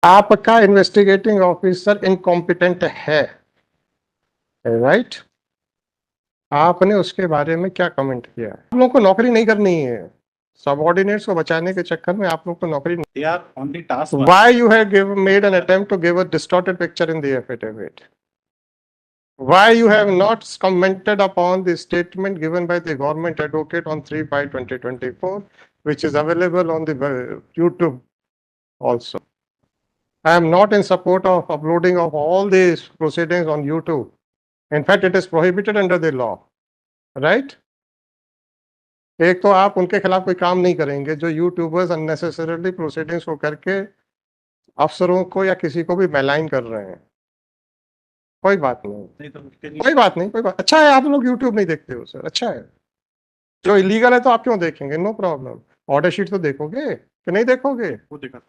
आपका investigating officer incompetent है, right? आपने उसके बारे में क्या कमेंट किया है? आप लोगों को नौकरी नहीं करनी है, सबऑर्डिनेट्स को बचाने के चक्कर में आप लोगों को नौकरी नहीं। They are on the task. Why you have made an attempt to give a distorted picture in the affidavit? Why you have not commented upon the statement given by the government advocate on 3/5/2024, which is available on the YouTube also? I am not in support of uploading of all these proceedings on YouTube. In fact, it is prohibited under the law, right? एक तो आप उनके खिलाफ कोई काम नहीं करेंगे जो यूट्यूबर्स अननेसेसरीली प्रोसीडिंग्स को करके अफसरों को या किसी को भी मैलाइन कर रहे हैं। कोई बात नहीं, कोई बात नहीं, कोई बात। अच्छा है आप लोग यूट्यूब नहीं देखते हो सर, अच्छा है। जो इलीगल है तो आप क्यों देखेंगे? No problem. ऑर्डर शीट तो देखोगे कि नहीं देखोगे? वो देखा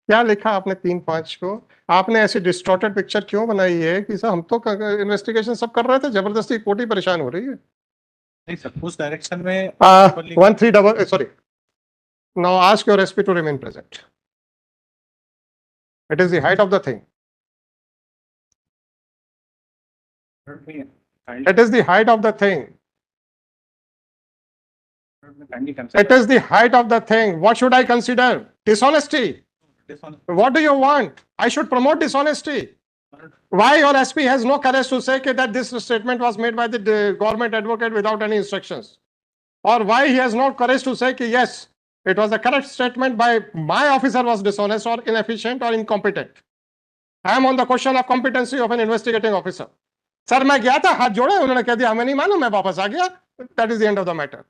क्या लिखा आपने 3-5 को? आपने ऐसी डिस्टॉर्टेड पिक्चर क्यों बनाई है कि सर हम तो इन्वेस्टिगेशन सब कर रहे थे, जबरदस्ती कोर्ट परेशान हो रही है। नहीं सर, उस डायरेक्शन में 1-3 sorry. Now ask your SP to remain present. It is the height of the thing. It is the height of the thing. It is the height of the thing. What should I consider? Dishonesty. What do you want? I should promote dishonesty. Why your SP has no courage to say that this statement was made by the government advocate without any instructions? Or why he has no courage to say that yes, it was a correct statement by my officer was dishonest or inefficient or incompetent? I am on the question of competency of an investigating officer. Sir मैं गया था, हाथ जोड़े, उन्होंने कह दिया हमें नहीं मालूम, मैं वापस आ गया. That is the end of the matter.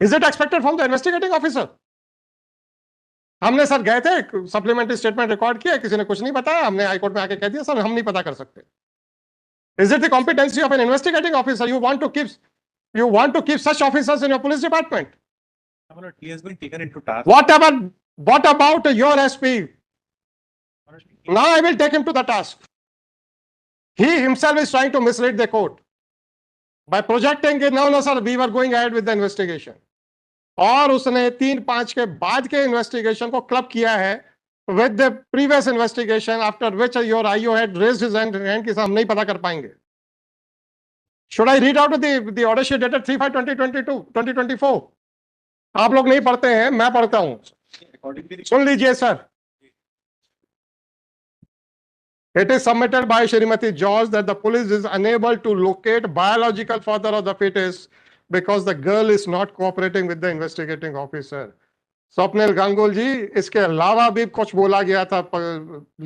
Is it expected from the investigating officer? हमने सर गए थे, सप्लीमेंट्री स्टेटमेंट रिकॉर्ड किया, किसी ने कुछ नहीं बताया, हमने हाईकोर्ट में आके कह दिया सर हम नहीं पता कर सकते. Is it the competency of an investigating officer? You want to keep such officers in your police department? He has been taken into task. What about your SP? Now I will take him to the task. He himself is trying to mislead the court by projecting that no sir, we were going ahead with the investigation. और उसने 3-5 के बाद के investigation को club किया है with the previous investigation, after which your IO had raised his hand कि हम नहीं पता कर पाएंगे. Should I read out the order sheet dated 3/5/2022-2024? आप लोग नहीं पढ़ते हैं, मैं पढ़ता हूं, सुन लीजिए sir. It is submitted by Shrimati George that the police is unable to locate biological father of the fetus because the girl is not cooperating with the investigating officer. Swapnil Gangul ji, इसके अलावा भी कुछ बोला गया था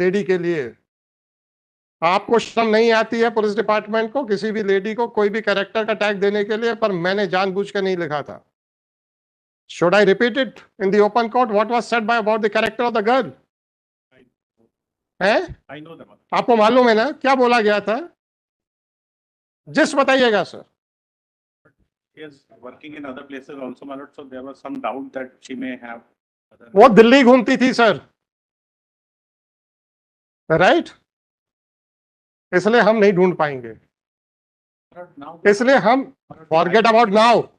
लेडी के लिए. आपको शर्म नहीं आती है पुलिस डिपार्टमेंट को किसी भी लेडी को कोई भी कैरेक्टर का टैग देने के लिए? पर मैंने जानबूझ के नहीं लिखा था. Should I repeat it in the open court? What was said by about the character of the girl? है? I know them. आपको मालूम है ना क्या बोला गया था? जिस बताइएगा sir. She is working in other places also, my lord, so there was some doubt that she may have. वो दिल्ली घूमती थी सर, राइट? इसलिए हम नहीं ढूंढ पाएंगे, इसलिए हम forget about now.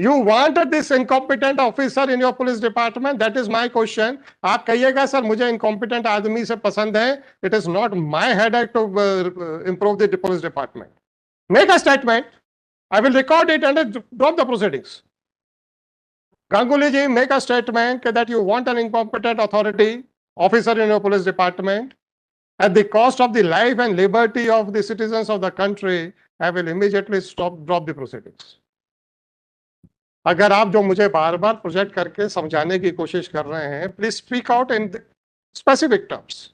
You wanted this incompetent officer in your police department. That is my question. आप कहिएगा सर मुझे incompetent आदमी से पसंद है. It is not my headache to improve the police department. Make a statement. I will record it and drop the proceedings. Ganguly ji, make a statement that you want an incompetent authority officer in your police department at the cost of the life and liberty of the citizens of the country. I will immediately drop the proceedings. अगर आप जो मुझे बार बार project करके समझाने की कोशिश कर रहे हैं, please speak out in specific terms.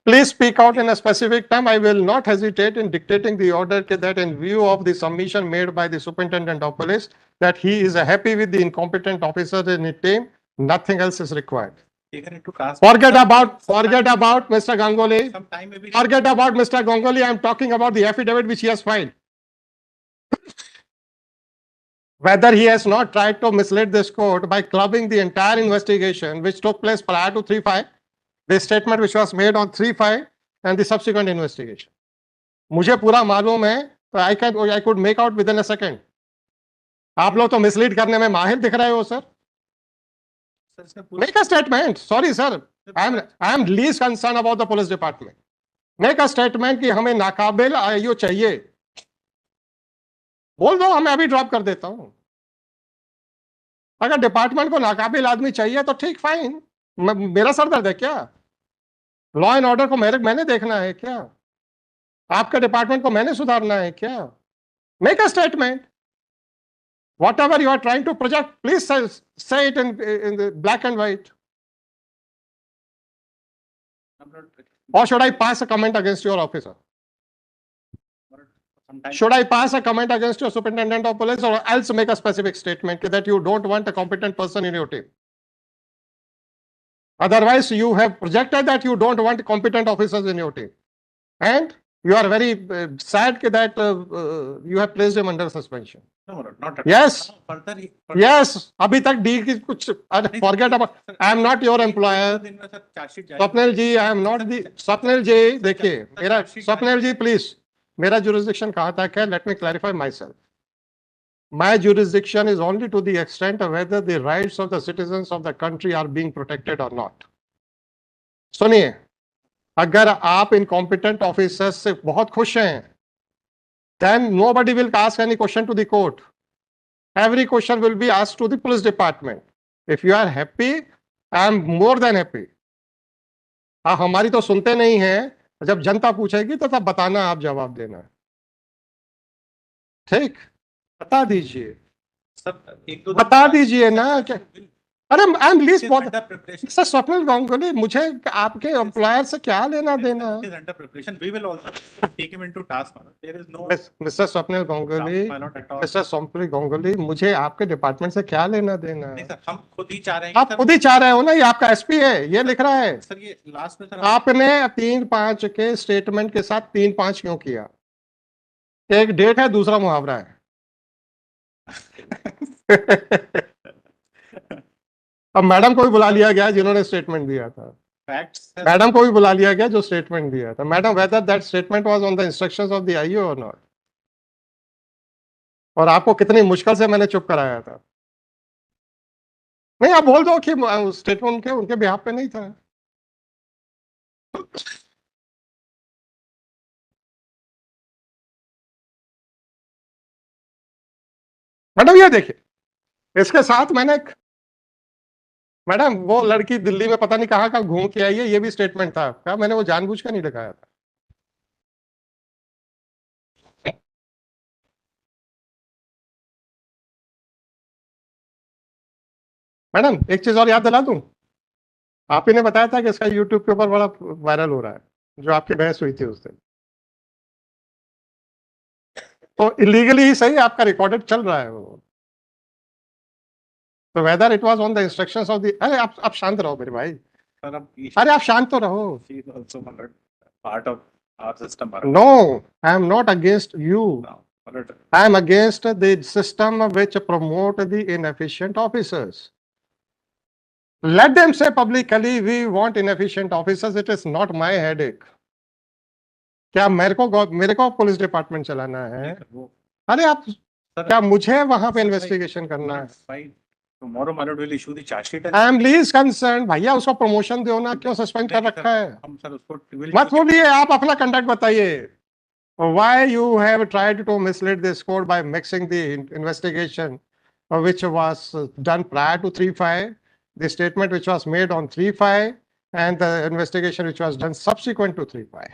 Please speak out in a specific term. I will not hesitate in dictating the order that in view of the submission made by the superintendent of police that he is happy with the incompetent officer in his team, nothing else is required. Forget about Mr. Ganguly. Forget about Mr. Ganguly. I am talking about the affidavit which he has filed. Whether he has not tried to mislead this court by clubbing the entire investigation which took place prior to 3/5, the statement which was made on 3/5 and the subsequent investigation. मुझे पूरा मालूम है, तो I could make out within a second. आप लोग तो mislead करने में माहिर दिख रहे हो सर. सर इसने पूरा Make a statement. Sorry, sir. I am least concerned about the police department. Make a statement कि हमें नाकाबिल आईओ चाहिए. बोल दो, मैं अभी ड्रॉप कर देता हूं. अगर डिपार्टमेंट को नाकाबिल आदमी चाहिए तो ठीक, फाइन. मेरा सर दर्द है क्या? लॉ एंड ऑर्डर को मैंने देखना है क्या? आपके डिपार्टमेंट को मैंने सुधारना है क्या? Make a statement. Whatever you are trying to project, please say it in the black and white. I'm not- Or should I pass a comment against your officer? sometimes Should I pass a comment against your superintendent of police, or else make a specific statement that you don't want a competent person in your team? Otherwise, you have projected that you don't want competent officers in your team. And you are very sad that you have placed him under suspension. no, not at Yes. all. Further, Yes. अभी तक D की कुछ forget about. I am not your employer. दिन में sir chargesheet जारी Swapnil ji, I am not दी. स्वप्निल जी देखिए, मेरा स्वप्निल जी प्लीज, मेरा jurisdiction कहाँ तक है? Let me clarify myself. My jurisdiction is only to the extent of whether the rights of the citizens of the country are being protected or not. सुनिए, अगर आप incompetent officers से बहुत खुश हैं, then nobody will ask any question to the court. Every question will be asked to the police department. If you are happy, I am more than happy. आप हमारी तो सुनते नहीं हैं. जब जनता पूछेगी तो तब बताना, आप जवाब देना. ठीक, बता दीजिए. सर एक दो बता दीजिए ना क्या. अरे I am least preparation sir Swapnil Ganguly, मुझे आपके एम्प्लॉयर से क्या लेना देना? is under preparation. We will also take him into task. There is no mister Swapnil Ganguly, my lord at all. Mister Swapnil Ganguly, मुझे आपके डिपार्टमेंट से क्या लेना देना? नहीं सर, हम खुद ही चाह रहे हैं आप खुद ही चाह रहे हो ना, ये आपका एसपी है, ये लिख रहा है. सर ये लास्ट में सर आपने 3-5 के स्टेटमेंट के साथ 3-5 क्यों किया? एक डेट है, दूसरा मुहावरा है. अब मैडम को भी बुला लिया गया जिन्होंने स्टेटमेंट दिया था. फैक्ट्स मैडम को भी बुला लिया गया जो स्टेटमेंट दिया था. Madam, whether that statement was on the instructions of the IO और नॉट. और आपको कितनी मुश्किल से मैंने चुप कराया था. नहीं, आप बोल दो कि स्टेटमेंट उनके बिहाफ पे नहीं था. मैडम ये देखिए, इसके साथ मैंने, मैडम वो लड़की दिल्ली में पता नहीं कहाँ कहाँ घूम के आई है, ये भी स्टेटमेंट था क्या? मैंने वो जानबूझ कर नहीं लगाया था. मैडम एक चीज और याद दिला दूं, आप ही ने बताया था कि इसका यूट्यूब के ऊपर बड़ा वायरल हो रहा है, जो आपकी बहस हुई थी उस दिन. तो इलीगली ही सही, आपका रिकॉर्डेड चल रहा है वो. तो whether it was on the instructions of the, अरे आप शांत रहो मेरे भाई. सर अब अरे आप शांत तो रहो. she is also part of our system. No, I am not against you. I am against the system which promote the inefficient officers. Let them say publicly, we want inefficient officers. It is not my headache. क्या मेरे को police department चलाना है? अरे आप, क्या मुझे वहां पे इन्वेस्टिगेशन करना है? Tomorrow my lord will issue the charge sheet. I am least concern. भैया उसको प्रमोशन दो ना, क्यों सस्पेंड कर रखा है? हम सर उसको मत बोलिए, आप अपना कंडक्ट बताइए. Why you have tried to mislead this court by mixing the investigation which was done prior to 3-5, the statement which was made on 3-5, and the investigation which was done subsequent to 3-5?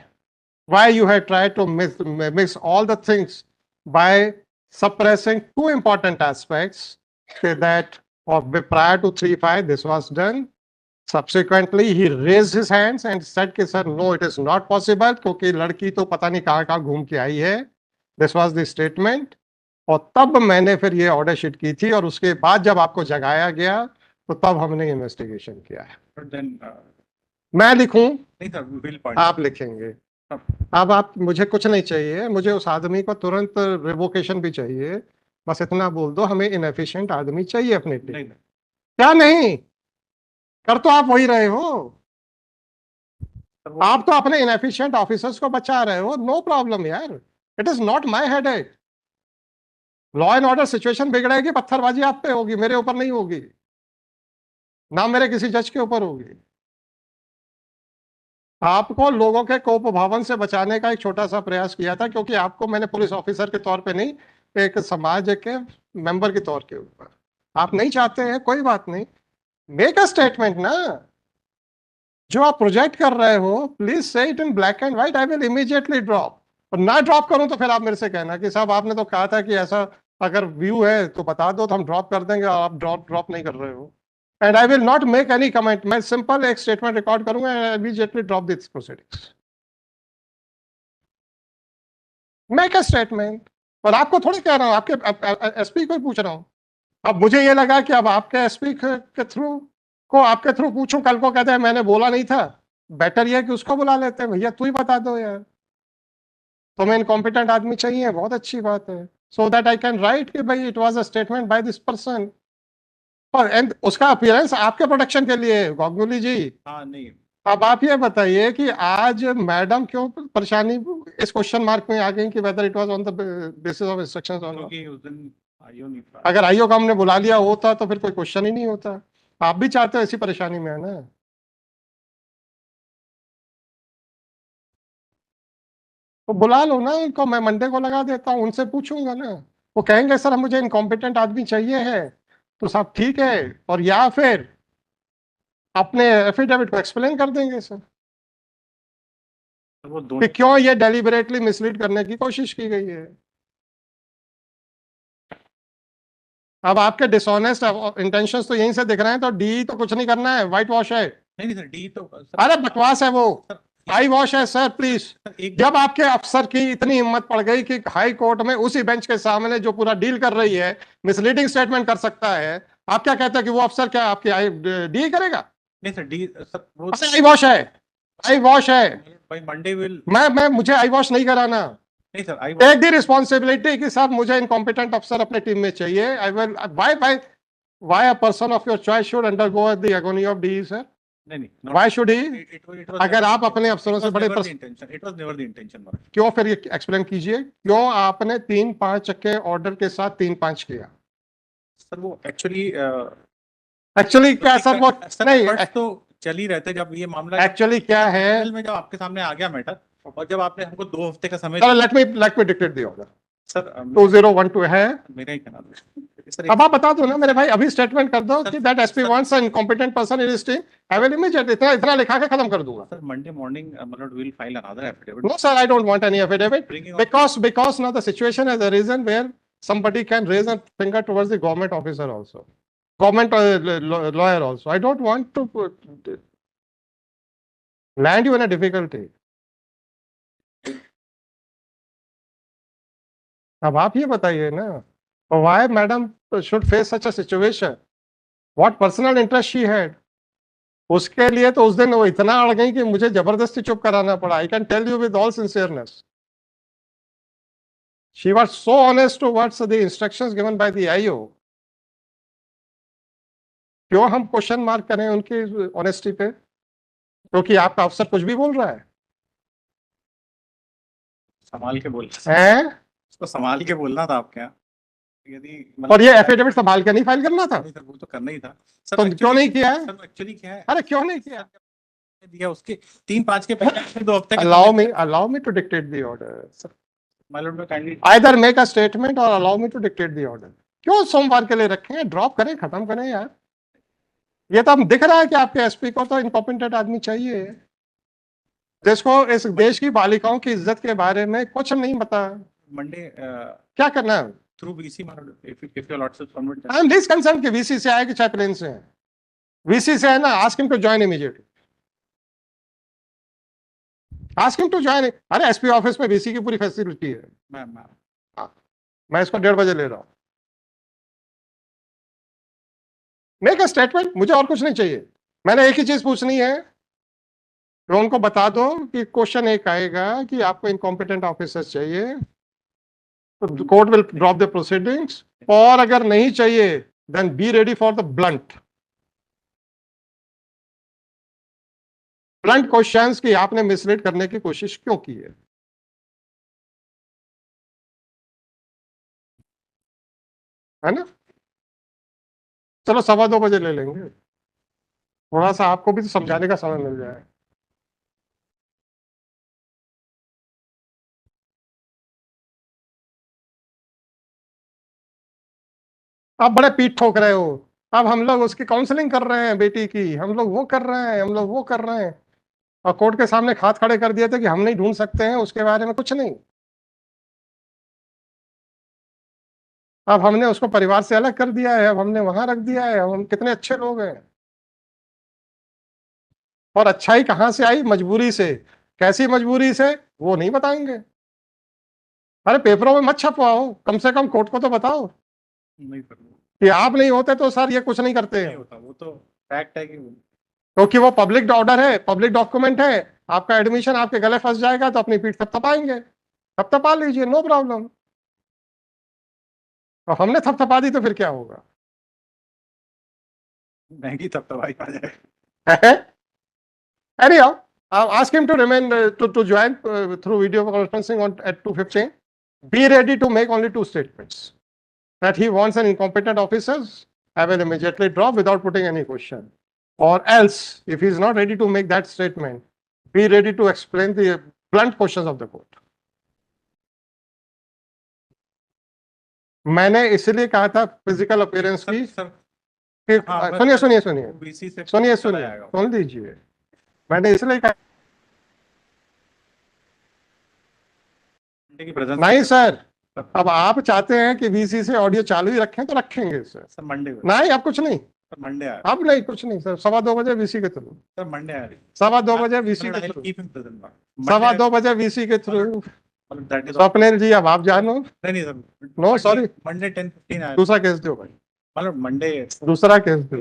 Why you have tried to mix all the things by suppressing two important aspects, that prior to 3-5 this was done. Subsequently, he raised his hands and said कि sir, no, it is not possible, क्योंकि लड़की तो पता नहीं कहाँ घूम के आई है. This was the statement. और तब मैंने फिर ये ऑर्डर शीट की थी, और उसके बाद जब आपको जगाया गया तो तब हमने इन्वेस्टिगेशन किया है. मैं लिखूं? नहीं सर, we will point. आप लिखेंगे? अब आप, मुझे कुछ नहीं चाहिए, मुझे उस आदमी को तुरंत रिवोकेशन भी चाहिए. बस इतना बोल दो, हमें इनएफिशिएंट आदमी चाहिए अपने टीम. नहीं क्या नहीं कर, तो आप वही रहे हो. आप तो अपने इनएफिशिएंट ऑफिसर्स को बचा रहे हो. नो प्रॉब्लम यार, it is not my headache. Law and order situation बिगड़ेगी, पत्थरबाजी आप पे होगी, मेरे ऊपर नहीं होगी. ना मेरे किसी जज के ऊपर होगी। आपको लोगों के कोप भावन से बचाने का एक छोटा सा प्रयास किया था, क्योंकि आपको मैंने पुलिस ऑफिसर के तौर पे नहीं, एक समाज के मेंबर के तौर के ऊपर। आप नहीं चाहते हैं, कोई बात नहीं, मेक अ स्टेटमेंट ना। जो आप प्रोजेक्ट कर रहे हो, प्लीज से it in black and white, I will immediately drop. और ना ड्रॉप करूं तो फिर आप मेरे से कहना कि साहब आपने तो कहा था कि ऐसा अगर व्यू है तो बता दो, तो हम ड्रॉप कर देंगे, और आप ड्रॉप नहीं कर रहे हो। And I will not make any comment, मैं सिंपल एक स्टेटमेंट रिकॉर्ड करूंगा and immediately drop this proceedings. Make a statement. और आपको थोड़ी कह रहा हूं, आपके एसपी को ही पूछ रहा हूं। अब मुझे ये लगा कि अब आपके एसपी के थ्रू को आपके थ्रू पूछूं, कल को कहते हैं मैंने बोला नहीं था, बेटर ये है कि उसको बुला लेते हैं, भैया तू ही बता दो यार, तुम्हें इनकॉम्पिटेंट आदमी चाहिए, बहुत अच्छी बात है, so that I can write कि भाई it was a statement by this person. और एंड उसका अपीयरेंस आपके प्रोटेक्शन के लिए है, गांगुली जी। हाँ नहीं, अब आप ये बताइए कि आज मैडम क्यों परेशानी इस क्वेश्चन मार्क में आ गई कि whether it was on the basis of instructions और क्योंकि उस दिन आईओ नहीं था। अगर आईओ का हमने बुला लिया होता तो फिर कोई क्वेश्चन ही नहीं होता। आप भी चाहते हो ऐसी परेशानी में, है ना? तो बुला लो ना उनको, मैं मंडे को लगा देता हूँ, उनसे पूछूंगा ना। वो कहेंगे सर मुझे इनकॉम्पिटेंट आदमी चाहिए है, तो साहब ठीक है, और या फिर अपने एफिडेविट को एक्सप्लेन कर देंगे सर तो वो कि दोनों क्यों ये डेलिबरेटली मिसलीड करने की कोशिश की गई है। अब आपके डिसऑनेस्ट इंटेंशंस तो यहीं से दिख रहे हैं, तो डी तो कुछ नहीं करना है, व्हाइट वॉश है। नहीं सर, डी तो अरे बकवास है वो, सर, आई वॉश है सर प्लीज। एक जब आपके अफसर की इतनी हिम्मत पड़ गई कि हाई कोर्ट में उसी बेंच के सामने जो पूरा डील कर रही है मिसलीडिंग स्टेटमेंट कर सकता है, आप क्या कहते हैं कि वो अफसर क्या आपकी आई डी करेगा? नहीं सर, डी सर वो अरे आई वॉश है, आई वॉश है। भाई मंडे विल। मैं मुझे आई वॉश नहीं कराना। नहीं sir, I take the responsibility कि सर मुझे इनकॉम्पिटेंट अफसर अपने टीम में चाहिए। I will why a person of your choice should undergo the agony of the sir? नहीं नहीं, why should he? it was अगर never आप the अपने intention. अफसरों It से was बड़े never the intention. It was never the intention, Manoj. क्यों, फिर ये एक्सप्लेन कीजिए क्यों आपने 3-5 के ऑर्डर के साथ 3-5 किया? सर वो एक्चुअली एक्चुअली क्या सर, वो नहीं, एफर्ट्स तो चल ही रहते जब ये मामला एक्चुअली क्या है, फाइनल में जब आपके सामने आ गया मैटर, और जब आपने हमको 2 हफ्ते का समय चलो let me dictate the order. Sir 2012 है। मेरा ही कहना था सर। अब आप बता दो ना मेरे भाई, अभी स्टेटमेंट कर दो सर, कि that SP wants an incompetent person in his team. I will immediately इतना इतना लिखा के खत्म कर दूंगा। सर मंडे मॉर्निंग मतलब will file another affidavit. No, sir, I don't want any affidavit Bringing because now the situation has arisen where somebody can raise a finger towards the government officer also, government lawyer also. I don't want to land you in a difficulty. अब आप ये बताइए ना, why madam should face such a situation? What personal interest she had? उसके लिए तो उस दिन वो इतना अड़ गई कि मुझे जबरदस्ती चुप कराना पड़ा। I can tell you with all sincereness. She was so honest towards the instructions given by the IO. क्यों हम क्वेश्चन मार्क करें उनकी ऑनेस्टी पे, क्योंकि आपका अफसर कुछ भी बोल रहा है? संभाल के बोलना हैं? उसको संभाल के बोलना था आपके यहाँ, यदि और ये एफिडेविट संभाल के नहीं फाइल करना था? नहीं सर, वो तो करना ही था तो क्यों नहीं किया है? सर एक्चुअली क्या है, अरे क्यों नहीं किया? दिया उसके 3-5 के पहले फिर 2 हफ्ते allow me to dictate the order. मालूम में kindly Either make a statement or allow me to dictate the order. क्यों सोमवार के लिए रखें? ड्रॉप करें, खत्म करें यार। ये तो हम दिख रहा है कि आपके एसपी को तो इनकॉम्पिटेंट आदमी चाहिए, जिसको इस देश की बालिकाओं की इज्जत के बारे में कुछ नहीं पता। मंडे क्या करना है? Through BC if your lordship permit I am least concern कि वीसी से आए कि चाहे प्लेन से है। वीसी से है ना, ask him to join immediately, ask him to join. अरे एसपी ऑफिस में वीसी की पूरी फैसिलिटी है। मैं इसको 1:30 बजे ले रहा हूं। मेक अ स्टेटमेंट, मुझे और कुछ नहीं चाहिए। मैंने एक ही चीज पूछनी है, तो उनको बता दो कि क्वेश्चन एक आएगा कि आपको इनकॉम्पिटेंट ऑफिसर चाहिए, तो court will drop the proceedings, और अगर नहीं चाहिए then be ready for the blunt questions कि आपने मिसलीड करने की कोशिश क्यों की है ना? चलो 2:15 बजे ले लेंगे। थोड़ा सा आपको भी तो समझाने का समय मिल जाए। आप बड़े पीठ ठोक रहे हो। अब हम लोग उसकी काउंसलिंग कर रहे हैं बेटी की, हम लोग वो कर रहे हैं, हम लोग वो कर रहे हैं, और कोर्ट के सामने हाथ खड़े कर दिए थे कि हम नहीं ढूंढ सकते हैं उसके बारे में कुछ नहीं। अब हमने उसको परिवार से अलग कर दिया है, अब हमने वहां रख दिया है, अब हम कितने अच्छे लोग हैं। और अच्छाई कहाँ से आई? मजबूरी से। कैसी मजबूरी से? वो नहीं बताएंगे। अरे पेपरों में मत छपवाओ, कम से कम कोर्ट को तो बताओ नहीं सर, कि आप नहीं होते तो सर ये कुछ नहीं करते नहीं हैं। होता, वो तो फैक्ट है कि क्योंकि वो पब्लिक ऑर्डर है, पब्लिक डॉक्यूमेंट है। आपका एडमिशन आपके गले फंस जाएगा तो अपनी पीठ थपथपाएंगे, थपथपा लीजिए, नो प्रॉब्लम। और हमने थपथपा दी तो फिर क्या होगा? महंगी तब तबाही आ जाए। Anyhow, ask him to remain to join through video conferencing on at 2:15. Be ready to make only two statements. That he wants an incompetent officers, I will immediately drop without putting any question. Or else, if he is not ready to make that statement, be ready to explain the blunt questions of the court. मैंने इसलिए कहा था physical appearance की sir कि हाँ, सुनिए सुनिए सुनिए बीसी से सुनिए चला सुनिए जाएगा। सुन लीजिए। मैंने इसलिए कहा मंडे की प्रेजेंस नहीं सर, अब आप चाहते हैं कि वीसी से ऑडियो चालू ही रखें तो रखेंगे सर। सर मंडे को नहीं अब कुछ नहीं, सर मंडे आया अब नहीं कुछ नहीं सर। 2:15 वीसी के थ्रू, सर मंडे आ रही 2:15 वीसी के through, keep him present 2:15 VC के थ्रू। मतलब दैट इज स्वप्निल जी अब आप जानो। नहीं सर, नो सॉरी, मंडे 10:15 आया दूसरा केस दो भाई, मतलब मंडे दूसरा केस दो।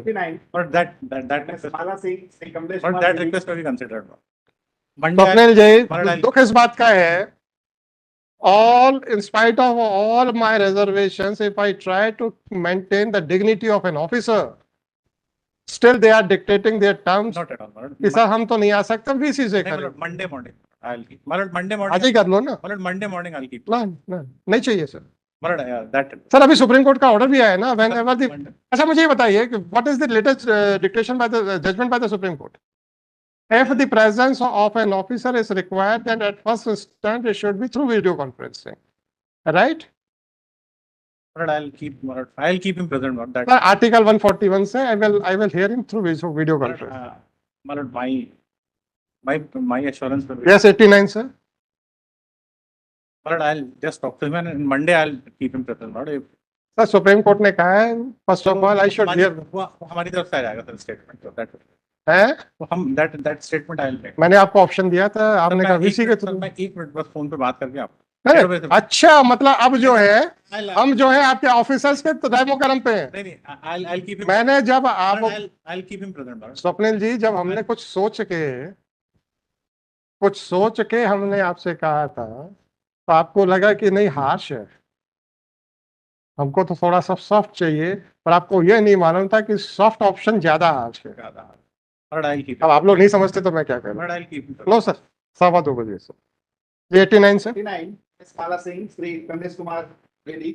और that request will be considered Monday. Swapnil ji दुख इस बात का है, all in spite of all my reservations, if I try to maintain the dignity of an officer, still they are dictating their terms. Not at all कि sir हम तो नहीं आ सकते, वीसी से करें। Monday morning I'll keep Monday morning आज ही कर लो ना। मंडे मॉर्निंग I'll keep ना ना नहीं चाहिए सर। दैट सर अभी सुप्रीम कोर्ट का ऑर्डर भी आया है ना, whenever the Monday. अच्छा मुझे ये बताइए कि what is the latest dictation by the judgment by the Supreme Court? If the presence of an officer is required, then at first instance it should be through video conferencing, right? I'll keep him present on that. Sir, Article 141 से I will hear him through video conference. My assurance will be. Yes, 89 sir. I'll just talk to him and Monday I'll keep him present. If sir supreme court ने कहा है first of all I should hear. हमारी तरफ से आ जाएगा sir statement, तो that है तो हम that statement I will make. मैंने आपको ऑप्शन दिया था, आपने कहा वीसी के थ्रू। मैं 1 मिनट बस फोन पे बात करके आप अच्छा मतलब अब जो है हम जो है आपके ऑफिसर्स के रेमो करम पे हैं। नहीं I'll keep him। मैंने जब आप I'll keep him present। Swapnil जी जब हमने कुछ सोच के हमने आपसे कहा था तो आपको लगा कि नहीं हार्श है, हमको तो थोड़ा सा सॉफ्ट चाहिए, पर आपको ये नहीं मालूम था कि सॉफ्ट ऑप्शन ज्यादा हार्श है। अब आप लोग नहीं समझते तो मैं क्या करूं? लो सर 2:15 सर। ये 89 sir. Mala Singh, Sri Kamlesh Kumar Reddy.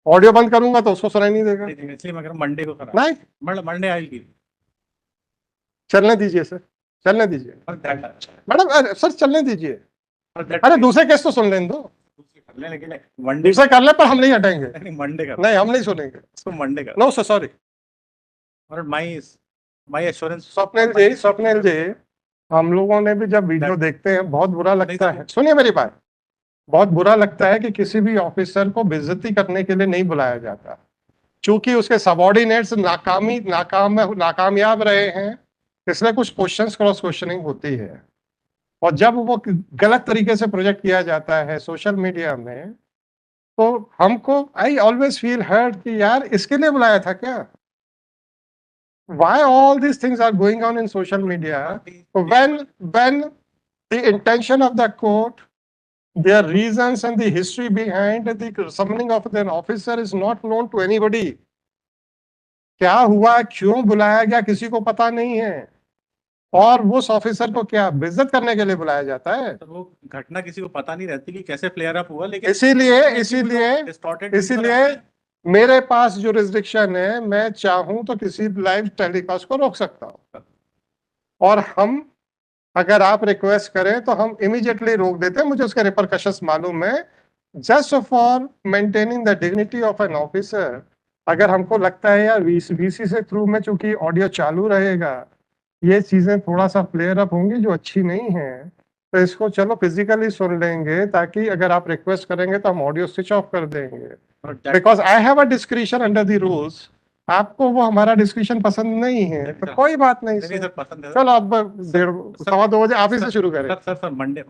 Audio बंद करूंगा तो उसको सुनाई नहीं देगा, इसलिए मैं कह रहा हूं मंडे को करा। नहीं मंडे आई विल चलने दीजिए सर, चलने दीजिए मैडम, सर चलने दीजिए। कीप। अरे दूसरे केस तो सुन लेने दो, लेकिन मंडे दूसरे कर ले पर हम नहीं हटेंगे। मंडे का नहीं हम नहीं सुनेंगे। उसको मंडे का नो सर सॉरी। और माय एश्योरेंस। स्वप्निल जी हम लोगों ने भी जब वीडियो देखते हैं बहुत बुरा लगता है, सुनिए मेरी बात, बहुत बुरा लगता है कि किसी भी ऑफिसर को बेइज्जती करने के लिए नहीं बुलाया जाता, क्योंकि उसके सबऑर्डिनेट्स नाकामयाब रहे हैं, इसलिए कुछ क्वेश्चंस क्रॉस क्वेश्चनिंग होती है। और जब वो गलत तरीके से प्रोजेक्ट किया जाता है सोशल मीडिया में, तो हमको आई ऑलवेज फील हर्ट कि यार इसके लिए बुलाया था क्या? Why all these things are going on in social media when the intention of the court, their reasons and the history behind the summoning of an officer is not known to anybody? क्या हुआ, क्यों बुलाया गया, किसी को पता नहीं है, और उस ऑफिसर को क्या बेइज्जत करने के लिए बुलाया जाता है? तो वो घटना किसी को पता नहीं रहती कि कैसे फ्लेयर अप हुआ, लेकिन इसीलिए मेरे पास जो रिस्ट्रिक्शन है, मैं चाहूं तो किसी लाइव टेलीकास्ट को रोक सकता हूं, और हम अगर आप रिक्वेस्ट करें तो हम इमीडिएटली रोक देते हैं, मुझे उसके रिपरकशंस मालूम है। Just for maintaining the dignity of an officer, अगर हमको लगता है यार वीसी से थ्रू में चूंकि ऑडियो चालू रहेगा, ये चीजें थोड़ा सा फ्लेयर अप होंगी जो अच्छी नहीं है, तो इसको चलो फिजिकली सुन लेंगे, ताकि अगर आप रिक्वेस्ट करेंगे तो हम ऑडियो स्विच ऑफ कर देंगे, because I have a discretion under the rules. आपको वो हमारा डिस्कशन पसंद नहीं है तो कोई बात नहीं नहीं सर। सर, पसंद है चलो अब 1:30 2 बजे आप ही से शुरू करें। Sir Monday